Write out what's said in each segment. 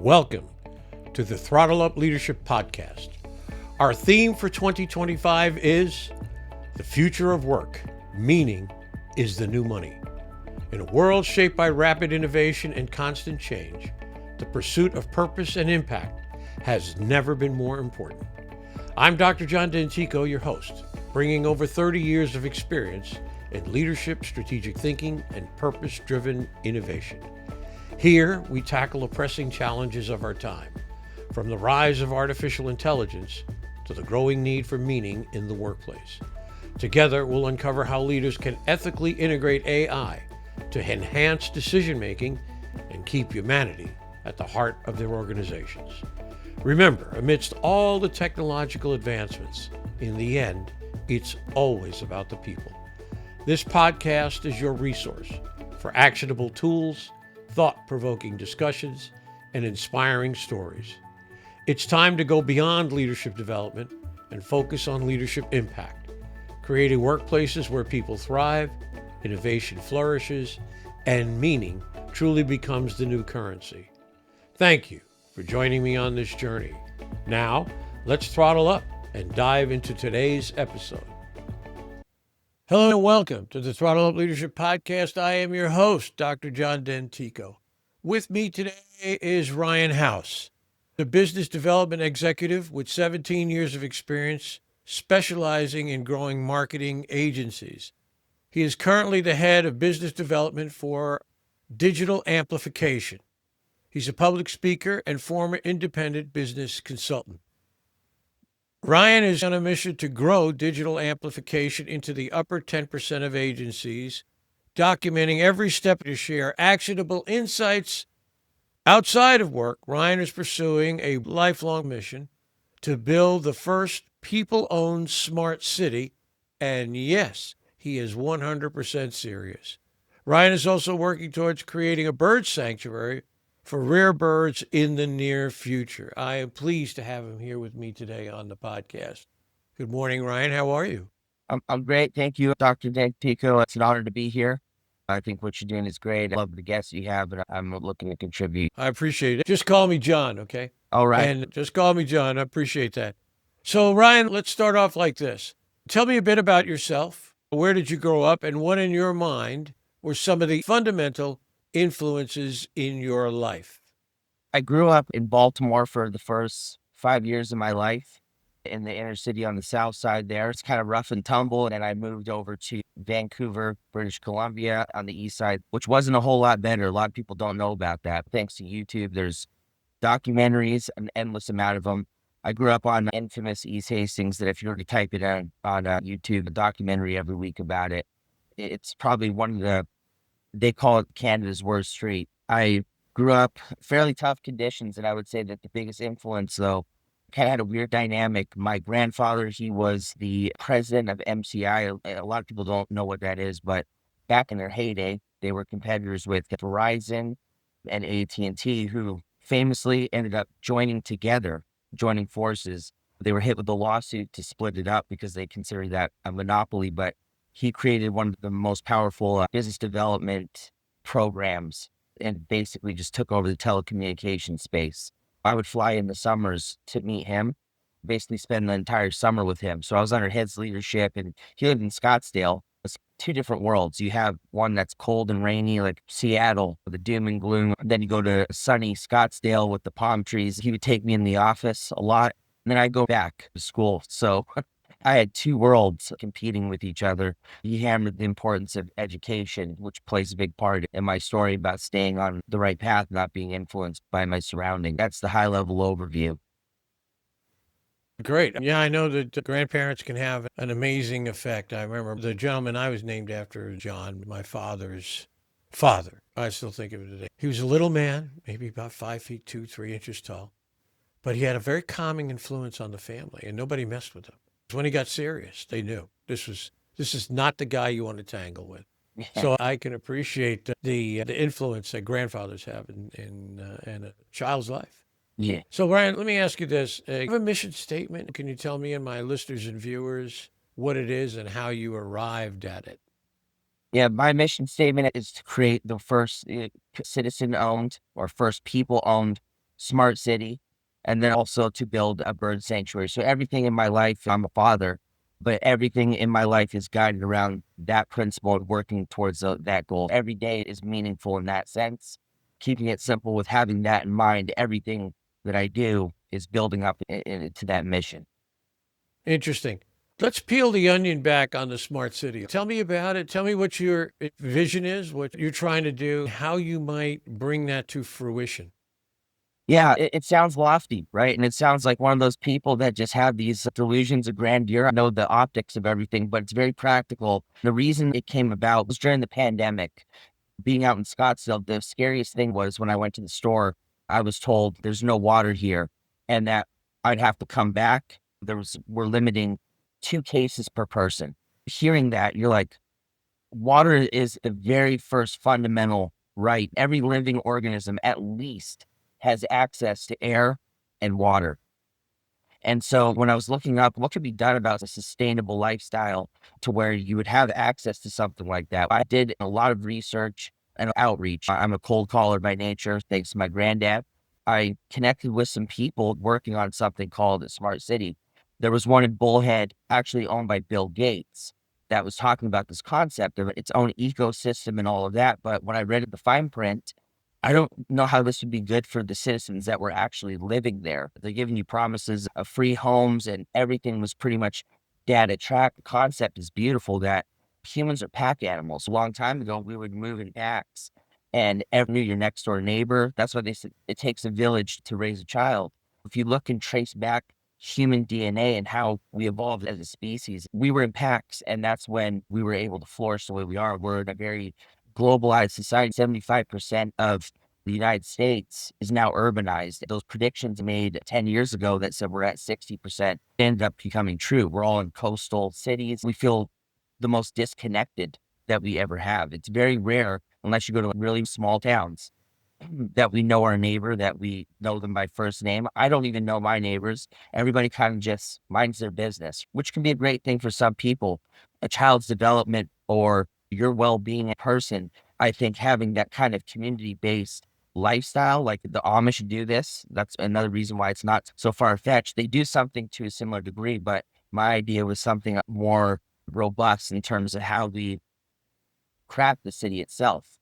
Welcome to the Throttle Up Leadership Podcast. Our theme for 2025 is the future of work. Meaning is the new money. In a world shaped by rapid innovation and constant change, the pursuit of purpose and impact has never been more important. I'm Dr. John Dentico, your host, bringing over 30 years of experience in leadership, strategic thinking, and purpose-driven innovation. Here, we tackle the pressing challenges of our time, from the rise of artificial intelligence to the growing need for meaning in the workplace. Together, we'll uncover how leaders can ethically integrate AI to enhance decision-making and keep humanity at the heart of their organizations. Remember, amidst all the technological advancements, in the end, it's always about the people. This podcast is your resource for actionable tools, thought-provoking discussions, and inspiring stories. It's time to go beyond leadership development and focus on leadership impact, creating workplaces where people thrive, innovation flourishes, and meaning truly becomes the new currency. Thank you for joining me on this journey. Now, let's throttle up and dive into today's episode. Hello and welcome to the Throttle Up Leadership Podcast. I am your host, Dr. John Dentico. With me today is Ryan House, a business development executive with 17 years of experience specializing in growing marketing agencies. He is currently the head of business development for Digital Amplification. He's a public speaker and former independent business consultant. Ryan is on a mission to grow digital amplification into the upper 10% of agencies, documenting every step to share actionable insights outside of work. Ryan is pursuing a lifelong mission to build the first people-owned smart city, and yes, he is 100% serious. Ryan is also working towards creating a bird sanctuary for rare birds in the near future. I am pleased to have him here with me today on the podcast. Good morning, Ryan. How are you? I'm great. Thank you, Dr. Dentico. It's an honor to be here. I think what you're doing is great. I love the guests you have, and I'm looking to contribute. I appreciate it. Just call me John, okay? All right. And just call me John. I appreciate that. So, Ryan, let's start off like this. Tell me a bit about yourself. Where did you grow up, and what in your mind were some of the fundamental influences in your life? I grew up in Baltimore for the first 5 years of my life in the inner city on the south side there. It's kind of rough and tumble. And then I moved over to Vancouver, British Columbia on the east side, which wasn't a whole lot better. A lot of people don't know about that. Thanks to YouTube, there's documentaries, an endless amount of them. I grew up on infamous East Hastings that if you were to type it on YouTube, a documentary every week about it. It's probably one of they call it Canada's worst street. I grew up fairly tough conditions, and I would say that the biggest influence, though, kind of had a weird dynamic. My grandfather, he was the president of MCI. A lot of people don't know what that is, but back in their heyday, they were competitors with Verizon and AT&T, who famously ended up joining forces. They were hit with a lawsuit to split it up because they considered that a monopoly, but he created one of the most powerful business development programs and basically just took over the telecommunication space. I would fly in the summers to meet him, basically spend the entire summer with him. So I was under his leadership, and he lived in Scottsdale. It's two different worlds. You have one that's cold and rainy, like Seattle, with the doom and gloom. Then you go to sunny Scottsdale with the palm trees. He would take me in the office a lot, and then I'd go back to school. So I had two worlds competing with each other. He hammered the importance of education, which plays a big part in my story about staying on the right path, not being influenced by my surroundings. That's the high-level overview. Great. Yeah, I know that grandparents can have an amazing effect. I remember the gentleman I was named after, John, my father's father. I still think of it today. He was a little man, maybe about 5 feet 2, 3 inches tall, but he had a very calming influence on the family, and nobody messed with him. When he got serious, they knew this is not the guy you want to tangle with. So I can appreciate the influence that grandfathers have in a child's life. Yeah. So Ryan, let me ask you this: you have a mission statement? Can you tell me and my listeners and viewers what it is and how you arrived at it? Yeah, my mission statement is to create the first citizen-owned or first people-owned smart city, and then also to build a bird sanctuary. So everything in my life, I'm a father, but everything in my life is guided around that principle and working towards that goal. Every day is meaningful in that sense. Keeping it simple with having that in mind, everything that I do is building up into that mission. Interesting. Let's peel the onion back on the smart city. Tell me about it. Tell me what your vision is, what you're trying to do, how you might bring that to fruition. Yeah, it sounds lofty, right? And it sounds like one of those people that just have these delusions of grandeur. I know the optics of everything, but it's very practical. The reason it came about was during the pandemic. Being out in Scottsdale, the scariest thing was when I went to the store, I was told there's no water here and that I'd have to come back. We're limiting 2 cases per person. Hearing that, you're like, water is the very first fundamental right. Every living organism at least has access to air and water. And so when I was looking up what could be done about a sustainable lifestyle to where you would have access to something like that, I did a lot of research and outreach. I'm a cold caller by nature, thanks to my granddad. I connected with some people working on something called a smart city. There was one in Bullhead, actually owned by Bill Gates, that was talking about this concept of its own ecosystem and all of that. But when I read the fine print, I don't know how this would be good for the citizens that were actually living there. They're giving you promises of free homes and everything was pretty much data tracked. The concept is beautiful that humans are pack animals. A long time ago, we would move in packs and knew your next door neighbor. That's why they said it takes a village to raise a child. If you look and trace back human DNA and how we evolved as a species, we were in packs. And that's when we were able to flourish the way we are. We're in a very globalized society. 75% of the United States is now urbanized. Those predictions made 10 years ago that said we're at 60% ended up becoming true. We're all in coastal cities. We feel the most disconnected that we ever have. It's very rare, unless you go to really small towns, that we know our neighbor, that we know them by first name. I don't even know my neighbors. Everybody kind of just minds their business, which can be a great thing for some people. A child's development or your well-being in person, I think having that kind of community-based lifestyle, like the Amish do this, that's another reason why it's not so far-fetched. They do something to a similar degree, but my idea was something more robust in terms of how we craft the city itself.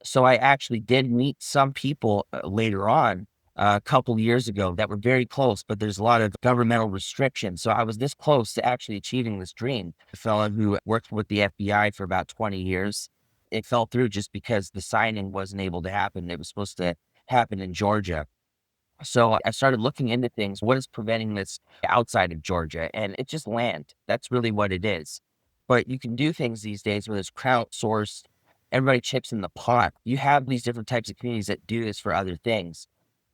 So I actually did meet some people later on, a couple years ago, that were very close, but there's a lot of governmental restrictions. So I was this close to actually achieving this dream. A fellow who worked with the FBI for about 20 years, it fell through just because the signing wasn't able to happen. It was supposed to happen in Georgia. So I started looking into things. What is preventing this outside of Georgia? And it's just land. That's really what it is. But you can do things these days where it's crowdsourced. Everybody chips in the pot. You have these different types of communities that do this for other things.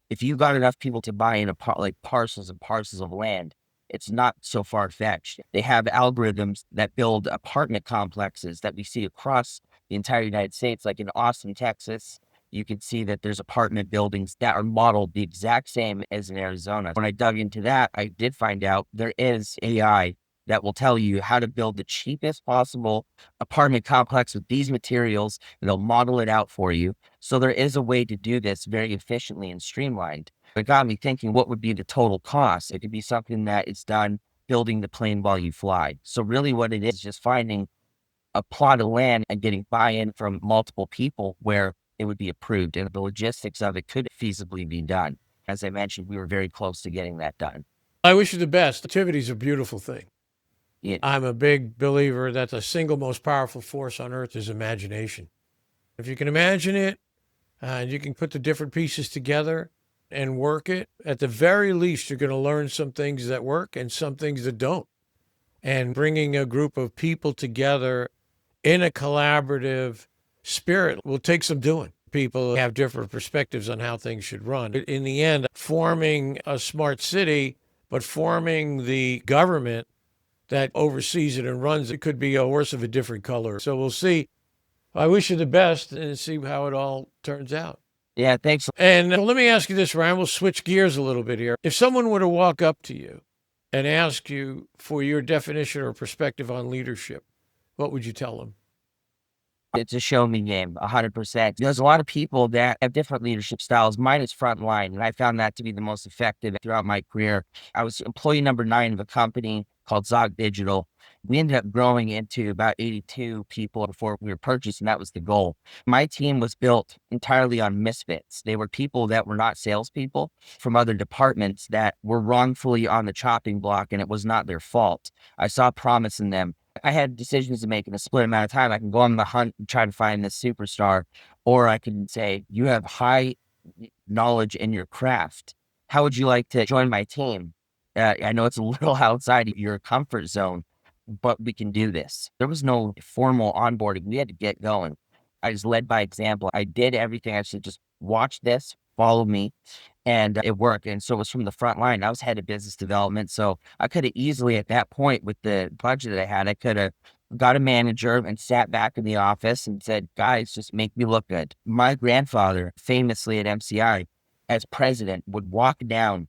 If you've got enough people to buy in like parcels and parcels of land, it's not so far fetched. They have algorithms that build apartment complexes that we see across the entire United States, like in Austin, Texas. You can see that there's apartment buildings that are modeled the exact same as in Arizona. When I dug into that, I did find out there is AI that will tell you how to build the cheapest possible apartment complex with these materials, and they'll model it out for you. So there is a way to do this very efficiently and streamlined. It got me thinking, what would be the total cost? It could be something that is done building the plane while you fly. So really what it is just finding a plot of land and getting buy-in from multiple people where it would be approved, and the logistics of it could feasibly be done. As I mentioned, we were very close to getting that done. I wish you the best. Activity is a beautiful thing. Yeah. I'm a big believer that the single most powerful force on earth is imagination. If you can imagine it, and you can put the different pieces together and work it, at the very least, you're going to learn some things that work and some things that don't. And bringing a group of people together in a collaborative spirit will take some doing. People have different perspectives on how things should run. In the end, forming a smart city, but forming the government that oversees it and runs it could be a horse of a different color. So we'll see. I wish you the best and see how it all turns out. Yeah, thanks. And let me ask you this, Ryan. We'll switch gears a little bit here. If someone were to walk up to you and ask you for your definition or perspective on leadership, what would you tell them? It's a show me game, 100%. There's a lot of people that have different leadership styles. Mine is frontline, and I found that to be the most effective throughout my career. I was employee number 9 of a company called Zog Digital. We ended up growing into about 82 people before we were purchased, and that was the goal. My team was built entirely on misfits. They were people that were not salespeople from other departments that were wrongfully on the chopping block, and it was not their fault. I saw promise in them. I had decisions to make in a split amount of time. I can go on the hunt and try to find this superstar, or I can say, you have high knowledge in your craft. How would you like to join my team? I know it's a little outside of your comfort zone, but we can do this. There was no formal onboarding. We had to get going. I just led by example. I did everything. I said, just watch this, follow me. And it worked. And so it was from the front line. I was head of business development. So I could have easily, at that point, with the budget that I had, I could have got a manager and sat back in the office and said, guys, just make me look good. My grandfather, famously at MCI, as president, would walk down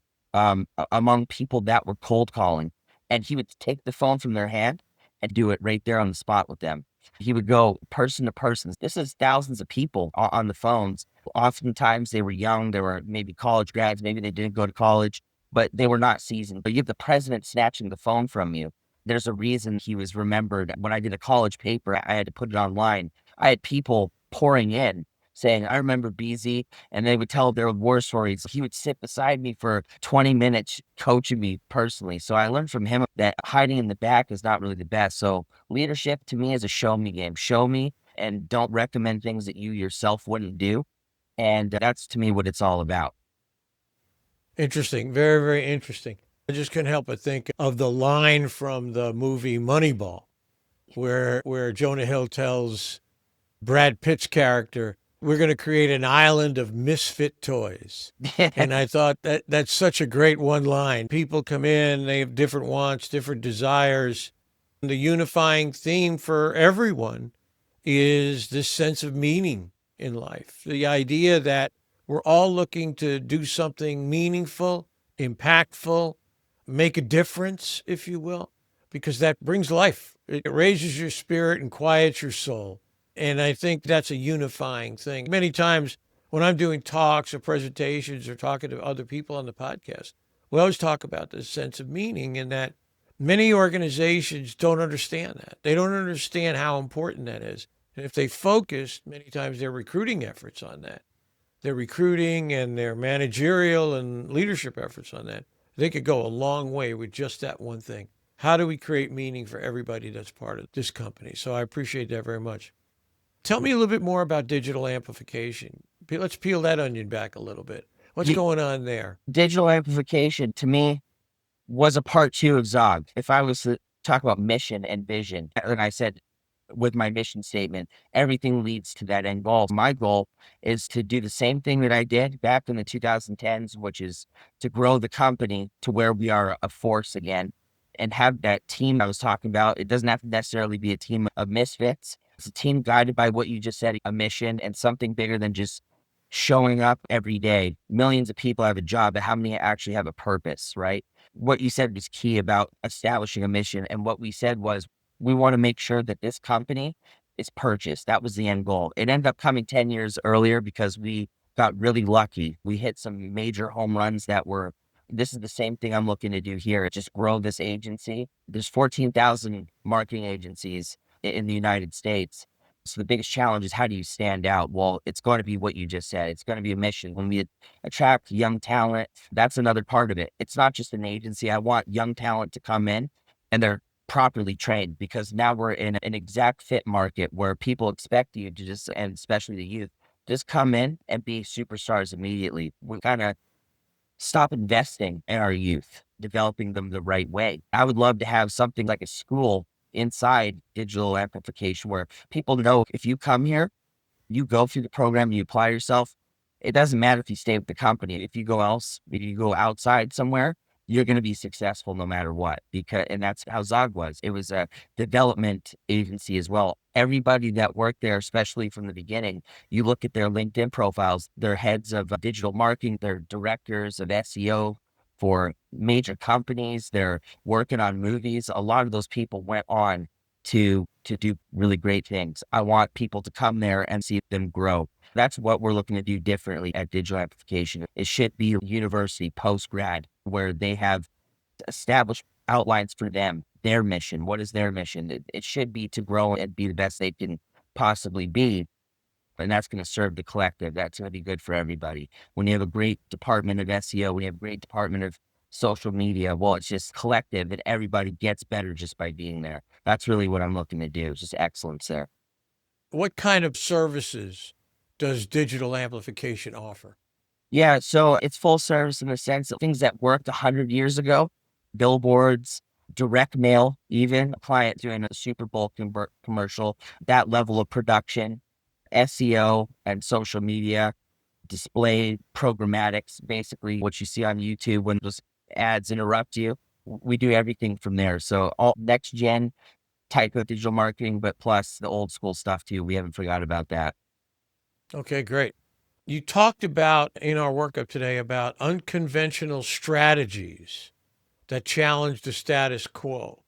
among people that were cold calling, and he would take the phone from their hand and do it right there on the spot with them. He would go person to person. This is thousands of people on the phones. Oftentimes they were young. They were maybe college grads. Maybe they didn't go to college, but they were not seasoned. But you have the president snatching the phone from you. There's a reason he was remembered. When I did a college paper, I had to put it online. I had people pouring in saying, I remember BZ, and they would tell their war stories. He would sit beside me for 20 minutes coaching me personally. So I learned from him that hiding in the back is not really the best. So leadership to me is a show me game. Show me and don't recommend things that you yourself wouldn't do. And that's to me what it's all about. Interesting. Very, very interesting. I just couldn't help but think of the line from the movie Moneyball, where Jonah Hill tells Brad Pitt's character, we're going to create an island of misfit toys. And I thought that's such a great one line. People come in, they have different wants, different desires. And the unifying theme for everyone is this sense of meaning in life. The idea that we're all looking to do something meaningful, impactful, make a difference, if you will, because that brings life. It raises your spirit and quiets your soul. And I think that's a unifying thing. Many times when I'm doing talks or presentations or talking to other people on the podcast, we always talk about this sense of meaning, and that many organizations don't understand that. They don't understand how important that is. And if they focus many times their recruiting efforts on that, their recruiting and their managerial and leadership efforts on that, they could go a long way with just that one thing. How do we create meaning for everybody that's part of this company? So I appreciate that very much. Tell me a little bit more about digital amplification. Let's peel that onion back a little bit. What's going on there? Digital amplification to me was a part 2 of Zog. If I was to talk about mission and vision, and I said with my mission statement, everything leads to that end goal. My goal is to do the same thing that I did back in the 2010s, which is to grow the company to where we are a force again and have that team I was talking about. It doesn't have to necessarily be a team of misfits. It's a team guided by what you just said, a mission and something bigger than just showing up every day. Millions of people have a job, but how many actually have a purpose, right? What you said was key about establishing a mission. And what we said was, we want to make sure that this company is purchased. That was the end goal. It ended up coming 10 years earlier because we got really lucky. We hit some major home runs this is the same thing I'm looking to do here. Just grow this agency. There's 14,000 marketing agencies in the United States. So the biggest challenge is, how do you stand out? Well, it's going to be what you just said. It's going to be a mission. When we attract young talent, that's another part of it. It's not just an agency. I want young talent to come in and they're properly trained, because now we're in an exact fit market where people expect you to just, and especially the youth, just come in and be superstars immediately. We kind of stop investing in our youth, developing them the right way. I would love to have something like a school inside digital amplification where people know, if you come here, you go through the program, you apply yourself. It doesn't matter if you stay with the company. If you go outside somewhere, you're going to be successful no matter what. And that's how Zog was. It was a development agency as well. Everybody that worked there, especially from the beginning, you look at their LinkedIn profiles, they're heads of digital marketing, they're directors of SEO for major companies, they're working on movies. A lot of those people went on to do really great things. I want people to come there and see them grow. That's what we're looking to do differently at Digital Amplification. It should be a university post-grad where they have established outlines for them, their mission. What is their mission? It should be to grow and be the best they can possibly be. And that's going to serve the collective. That's going to be good for everybody. When you have a great department of SEO, when you have a great department of social media, well, it's just collective and everybody gets better just by being there. That's really what I'm looking to do. It's just excellence there. What kind of services does digital amplification offer? Yeah, so it's full service in the sense of things that worked 100 years ago, billboards, direct mail, even a client doing a Super Bowl commercial, that level of production, SEO and social media, display programmatics, basically what you see on YouTube when those ads interrupt you. We do everything from there. So all next gen type of digital marketing, but plus the old school stuff too. We haven't forgot about that. Okay, great. You talked about in our workup today about unconventional strategies that challenge the status quo.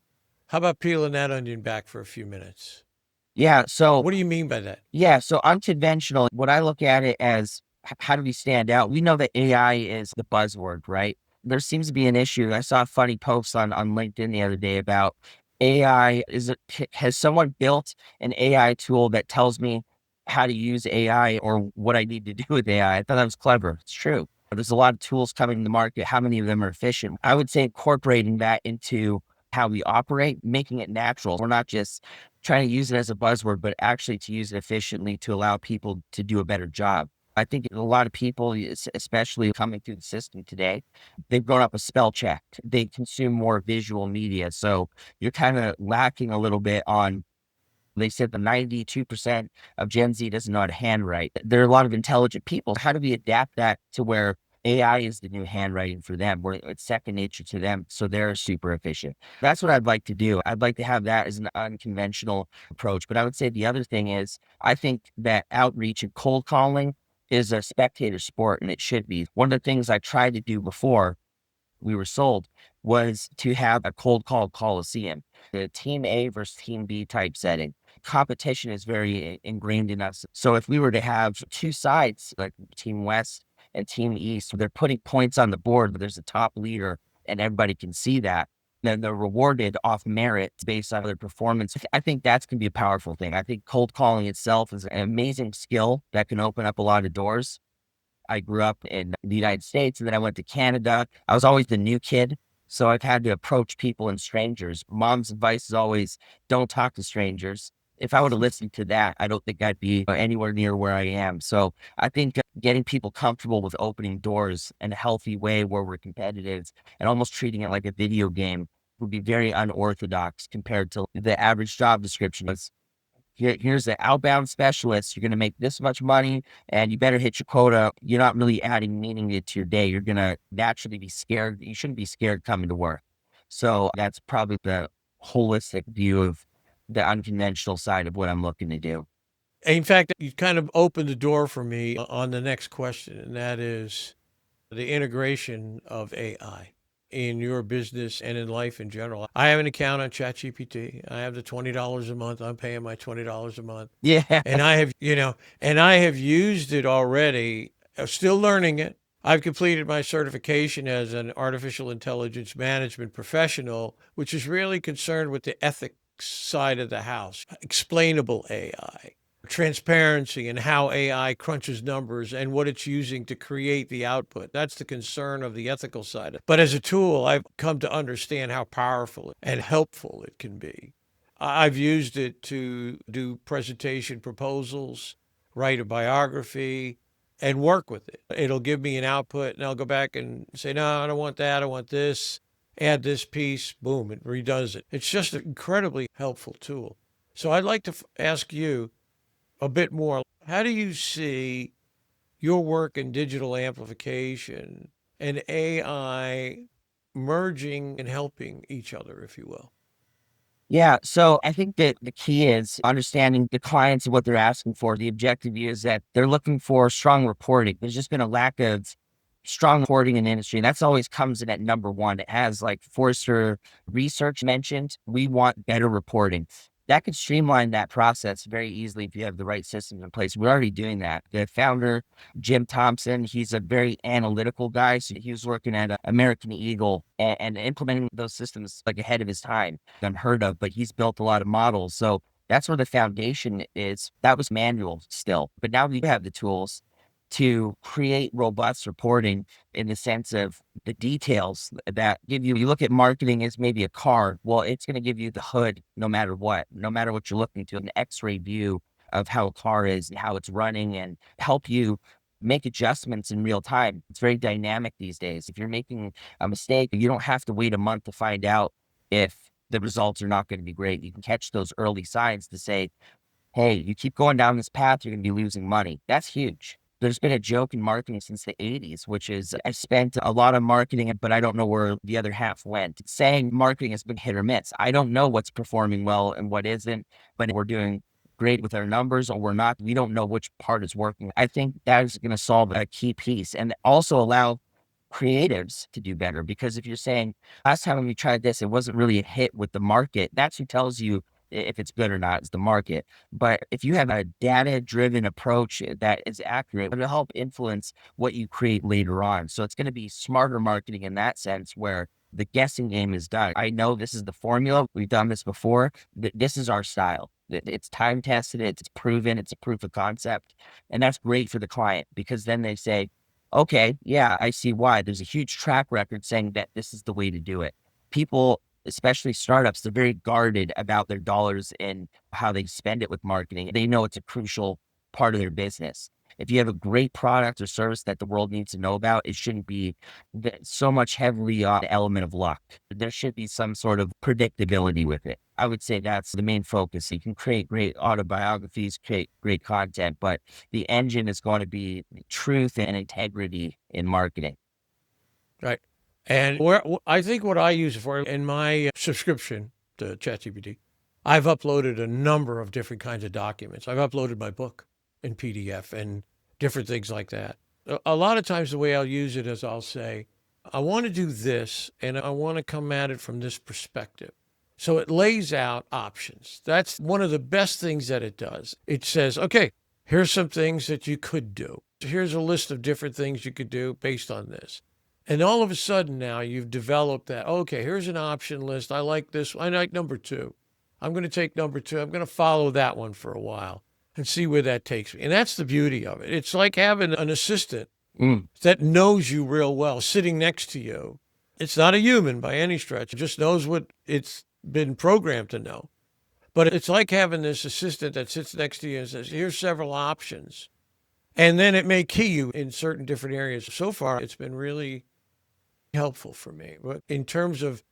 How about peeling that onion back for a few minutes? Yeah. So What do you mean by that? yeah, so unconventional, what I look at it as how do we stand out? We know that AI is the buzzword, right? There seems to be an issue. I saw a funny post on LinkedIn the other day about AI. Has someone built an AI tool that tells me how to use AI or what I need to do with AI? I thought that was clever. It's true. There's a lot of tools coming to the market. How many of them are efficient? I would say incorporating that into how we operate, making it natural. We're not just trying to use it as a buzzword, but actually to use it efficiently to allow people to do a better job. I think a lot of people, especially coming through the system today, they've grown up with spell checked. They consume more visual media. So you're kind of lacking a little bit on, they said the 92% of Gen Z doesn't know how to handwrite. There are a lot of intelligent people. How do we adapt that to where AI is the new handwriting for them, where it's second nature to them, so they're super efficient? That's what I'd like to do. I'd like to have that as an unconventional approach. But I would say the other thing is, I think that outreach and cold calling is a spectator sport, and it should be. One of the things I tried to do before we were sold was to have a cold call coliseum, the team A versus team B type setting. Competition is very ingrained in us. So if we were to have two sides, like team West and team East, they're putting points on the board, but there's a top leader and everybody can see that. Then they're rewarded off merit based on their performance. I think that's going to be a powerful thing. I think cold calling itself is an amazing skill that can open up a lot of doors. I grew up in the United States and then I went to Canada. I was always the new kid. So I've had to approach people and strangers. Mom's advice is always don't talk to strangers. If I would have listened to that, I don't think I'd be anywhere near where I am. So I think getting people comfortable with opening doors in a healthy way where we're competitive and almost treating it like a video game would be very unorthodox compared to the average job description. Here's the outbound specialist. You're going to make this much money and you better hit your quota. You're not really adding meaning to your day. You're going to naturally be scared. You shouldn't be scared coming to work. So that's probably the holistic view of the unconventional side of what I'm looking to do. In fact, you kind of opened the door for me on the next question, and that is the integration of AI in your business and in life in general. I have an account on ChatGPT. I have the $20 a month. I'm paying my $20 a month. Yeah. And I have, and I have used it already, still learning it. I've completed my certification as an artificial intelligence management professional, which is really concerned with the ethics side of the house, explainable AI, transparency, and how AI crunches numbers and what it's using to create the output. That's the concern of the ethical side. But as a tool, I've come to understand how powerful and helpful it can be. I've used it to do presentation proposals, write a biography, and work with it. It'll give me an output, and I'll go back and say, no, I don't want that. I want this. Add this piece. Boom, it redoes it. It's just an incredibly helpful tool. So I'd like to ask you a bit more. How do you see your work in digital amplification and AI merging and helping each other, if you will? Yeah. So I think that the key is understanding the clients and what they're asking for. The objective is that they're looking for strong reporting. There's just been a lack of strong reporting in the industry. And that's always comes in at number one. It has like Forrester research mentioned. We want better reporting. That could streamline that process very easily if you have the right systems in place. We're already doing that. The founder, Jim Thompson, he's a very analytical guy. So he was working at American Eagle and implementing those systems like ahead of his time. Unheard of, but he's built a lot of models. So that's where the foundation is. That was manual still, but now we have the tools to create robust reporting in the sense of the details that give you. You look at marketing as maybe a car. Well, it's going to give you the hood no matter what, you're looking to, an x-ray view of how a car is and how it's running, and help you make adjustments in real time. It's very dynamic these days. If you're making a mistake, you don't have to wait a month to find out if the results are not going to be great. You can catch those early signs to say, hey, you keep going down this path, you're going to be losing money. That's huge. There's been a joke in marketing since the 80s, which is I spent a lot on marketing, but I don't know where the other half went. Saying marketing has been hit or miss. I don't know what's performing well and what isn't, but we're doing great with our numbers or we're not. We don't know which part is working. I think that is going to solve a key piece and also allow creatives to do better. Because if you're saying last time when we tried this, it wasn't really a hit with the market, that's who tells you if it's good or not, is the market. But if you have a data-driven approach that is accurate, it'll help influence what you create later on. So it's going to be smarter marketing in that sense, where the guessing game is done. I know this is the formula. We've done this before. This is our style. It's time tested. It's proven. It's a proof of concept. And that's great for the client, because then they say, okay, yeah, I see why. There's a huge track record saying that this is the way to do it. People, especially startups, they're very guarded about their dollars and how they spend it with marketing. They know it's a crucial part of their business. If you have a great product or service that the world needs to know about, it shouldn't be so much heavily on the element of luck. There should be some sort of predictability with it. I would say that's the main focus. You can create great autobiographies, create great content, but the engine is going to be truth and integrity in marketing. Right. And I think what I use it for in my subscription to ChatGPT, I've uploaded a number of different kinds of documents. I've uploaded my book in PDF and different things like that. A lot of times the way I'll use it is I'll say, I want to do this and I want to come at it from this perspective. So it lays out options. That's one of the best things that it does. It says, okay, here's some things that you could do. Here's a list of different things you could do based on this. And all of a sudden now you've developed that, okay, here's an option list. I like this. I like number 2. I'm going to take number 2. I'm going to follow that one for a while and see where that takes me. And that's the beauty of it. It's like having an assistant that knows you real well sitting next to you. It's not a human by any stretch. It just knows what it's been programmed to know. But it's like having this assistant that sits next to you and says, here's several options. And then it may key you in certain different areas. So far, it's been really helpful for me. But in terms of,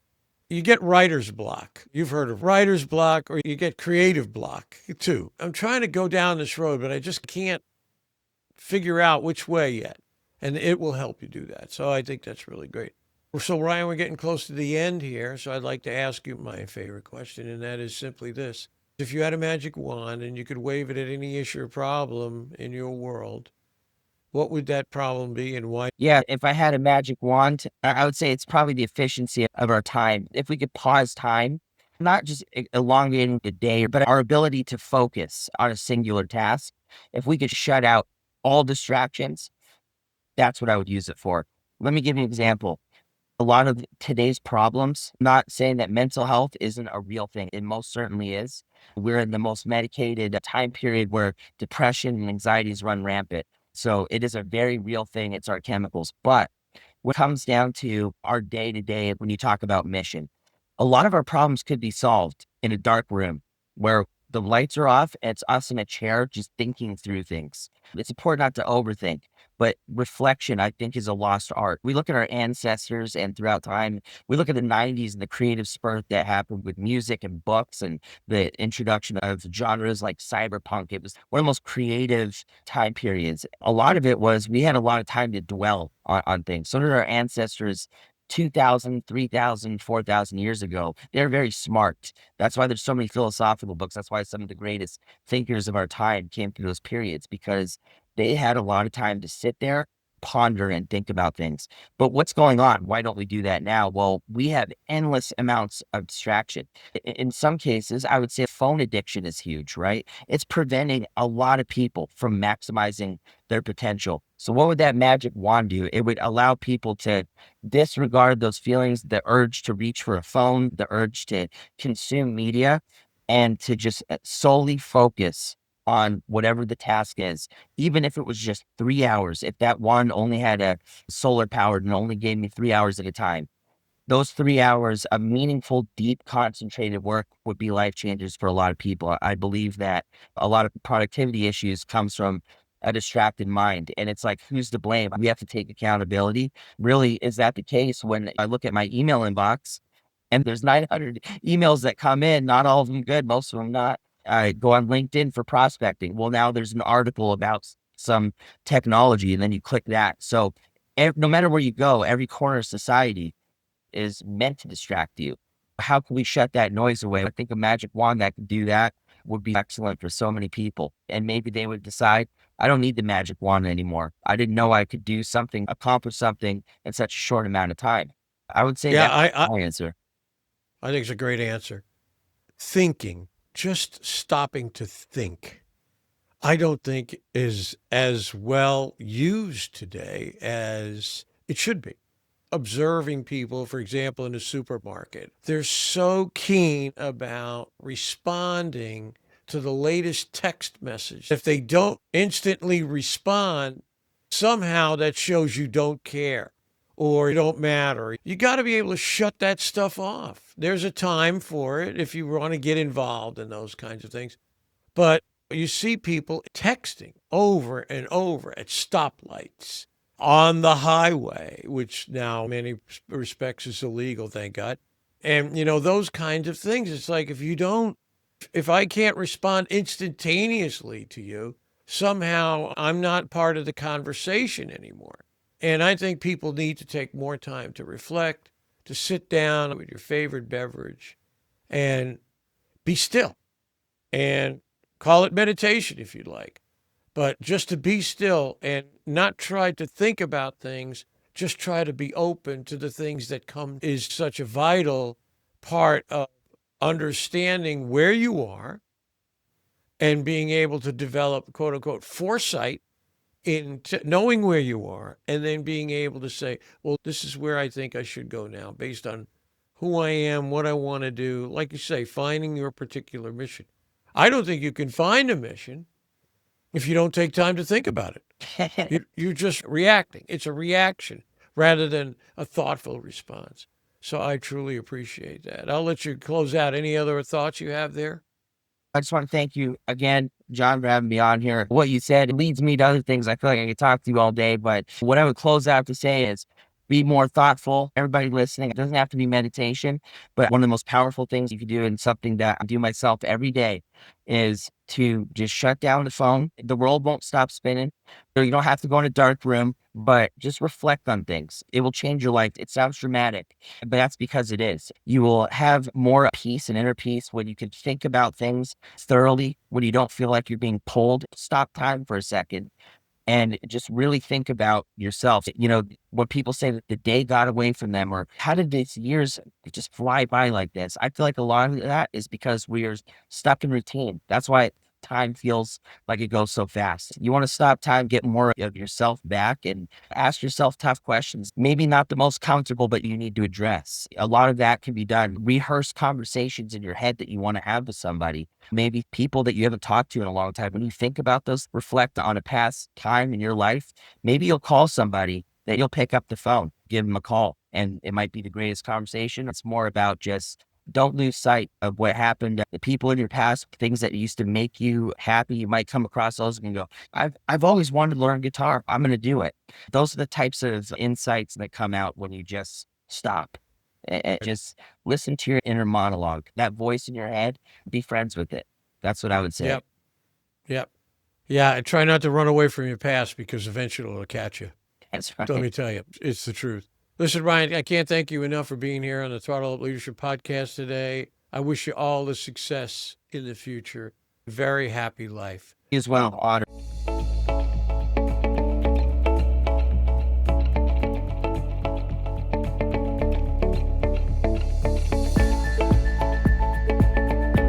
you get writer's block. You've heard of writer's block, or you get creative block too. I'm trying to go down this road, but I just can't figure out which way yet. And it will help you do that. So I think that's really great. So Ryan, we're getting close to the end here. So I'd like to ask you my favorite question, and that is simply this. If you had a magic wand and you could wave it at any issue or problem in your world, what would that problem be and why? Yeah, if I had a magic wand, I would say it's probably the efficiency of our time. If we could pause time, not just elongating the day, but our ability to focus on a singular task. If we could shut out all distractions, that's what I would use it for. Let me give you an example. A lot of today's problems, not saying that mental health isn't a real thing. It most certainly is. We're in the most medicated time period where depression and anxieties run rampant. So it is a very real thing. It's our chemicals. But what comes down to our day to day, when you talk about mission, a lot of our problems could be solved in a dark room where the lights are off and it's us in a chair just thinking through things. It's important not to overthink, but reflection, I think, is a lost art. We look at our ancestors and throughout time, we look at the 90s and the creative spurt that happened with music and books and the introduction of genres like cyberpunk. It was one of the most creative time periods. A lot of it was we had a lot of time to dwell on things. So did our ancestors 2,000, 3,000, 4,000 years ago. They're very smart. That's why there's so many philosophical books. That's why some of the greatest thinkers of our time came through those periods, because they had a lot of time to sit there, ponder and think about things. But what's going on? Why don't we do that now? Well, we have endless amounts of distraction. In some cases, I would say phone addiction is huge, right? It's preventing a lot of people from maximizing their potential. So what would that magic wand do? It would allow people to disregard those feelings, the urge to reach for a phone, the urge to consume media, and to just solely focus on whatever the task is. Even if it was just 3 hours, if that wand only had a solar powered and only gave me 3 hours at a time, those 3 hours of meaningful, deep, concentrated work would be life changers for a lot of people. I believe that a lot of productivity issues comes from a distracted mind. And it's like, who's to blame? We have to take accountability. Really, is that the case? When I look at my email inbox and there's 900 emails that come in, not all of them good, most of them not. I go on LinkedIn for prospecting. Well, now there's an article about some technology, and then you click that. So no matter where you go, every corner of society is meant to distract you. How can we shut that noise away? I think a magic wand that could do that would be excellent for so many people. And maybe they would decide, I don't need the magic wand anymore. I didn't know I could do something, accomplish something in such a short amount of time. I would say Yeah, that's my answer. I think it's a great answer. Thinking, just stopping to think, I don't think is as well used today as it should be. Observing people, for example, in a supermarket, they're so keen about responding to the latest text message. If they don't instantly respond, somehow that shows you don't care or you don't matter. You got to be able to shut that stuff off. There's a time for it if you want to get involved in those kinds of things. But you see people texting over and over at stoplights, on the highway, which now in many respects is illegal, thank God. And, those kinds of things. It's like if I can't respond instantaneously to you, somehow I'm not part of the conversation anymore. And I think people need to take more time to reflect, to sit down with your favorite beverage and be still and call it meditation if you'd like. But just to be still and not try to think about things, just try to be open to the things that come is such a vital part of understanding where you are and being able to develop, quote unquote, foresight in knowing where you are and then being able to say, well, this is where I think I should go now based on who I am, what I want to do. Like you say, finding your particular mission. I don't think you can find a mission if you don't take time to think about it. You're just reacting. It's a reaction rather than a thoughtful response. So I truly appreciate that. I'll let you close out. Any other thoughts you have there? I just want to thank you again, John, for having me on here. What you said leads me to other things. I feel like I could talk to you all day, but what I would close out to say is be more thoughtful. Everybody listening, it doesn't have to be meditation, but one of the most powerful things you can do, and something that I do myself every day, is to just shut down the phone. The world won't stop spinning. So you don't have to go in a dark room, but just reflect on things. It will change your life. It sounds dramatic, but that's because it is. You will have more peace and inner peace when you can think about things thoroughly, when you don't feel like you're being pulled. Stop time for a second and just really think about yourself. When people say that the day got away from them, or how did these years just fly by like this? I feel like a lot of that is because we are stuck in routine. That's why time feels like it goes so fast. You want to stop time, get more of yourself back, and ask yourself tough questions. Maybe not the most comfortable, but you need to address. A lot of that can be done. Rehearse conversations in your head that you want to have with somebody. Maybe people that you haven't talked to in a long time. When you think about those, reflect on a past time in your life. Maybe you'll call somebody that you'll pick up the phone, give them a call, and it might be the greatest conversation. It's more about just don't lose sight of what happened. The people in your past, things that used to make you happy, you might come across those and go, I've always wanted to learn guitar. I'm going to do it. Those are the types of insights that come out when you just stop and just listen to your inner monologue. That voice in your head, be friends with it. That's what I would say. Yep. Yeah, and try not to run away from your past because eventually it'll catch you. That's right. Let me tell you, it's the truth. Listen, Ryan, I can't thank you enough for being here on the Throttle Up Leadership Podcast today. I wish you all the success in the future. Very happy life. You as well. Honored.